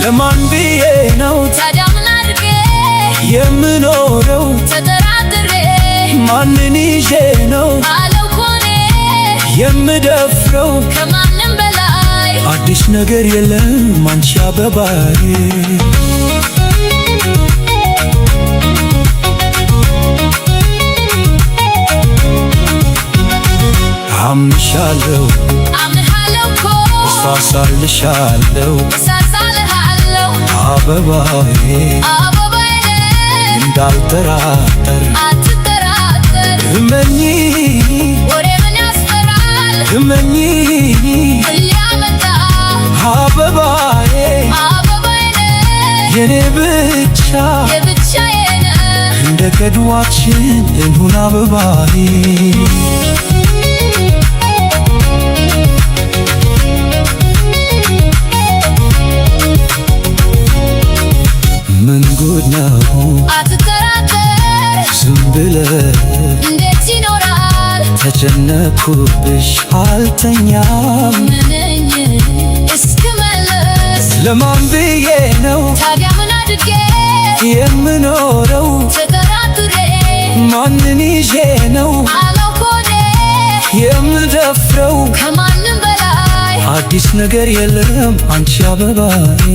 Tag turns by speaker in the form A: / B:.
A: ለማን ብዬ ነው
B: ታዲያ ምን አድርጌ
A: የምኖረው
B: ተጠራጥሬ
A: ማንን ይዤ ነው
B: አለው ኮኔ
A: የምደፍረው
B: ከማንም በላይ
A: አዲስ ነገር የለም አንቺ አበባዬ አምንሻለሁ
B: አምንሃለሁ እኮ
A: እሳሳልሻለሁ
B: እሳሳልሃለሁ
A: አበባዬ
B: አበባዬ
A: እንዳልጠራጠር
B: አትጠራጠር
A: እመኚ
B: ወሬ ምን ያስፈራል
A: እመኚ
B: ምን ሊያመጣ
A: አበባዬ
B: አበባዬ
A: የኔ ብቻ
B: የብቻዬ
A: እንደ ቀድዋችን እንሁን አበባዬ ምን ጉድ ነው
B: አትጠራጠር
A: ዝም ብለህ
B: እንዴት ይኖራል
A: ተጨነኩብሽ አልተኛም
B: ምንኝ እስክመለስ
A: ለማን ብዬ ነው
B: ታዲያ ምን አድርጌ
A: የምኖረው
B: ተጠራጥሬ
A: ማንን ይዤ ነው
B: አለው ኮኔ
A: የምደፍረው
B: ከማንም በላይ
A: አዲስ ነገር የለም አንቺ አበባዬ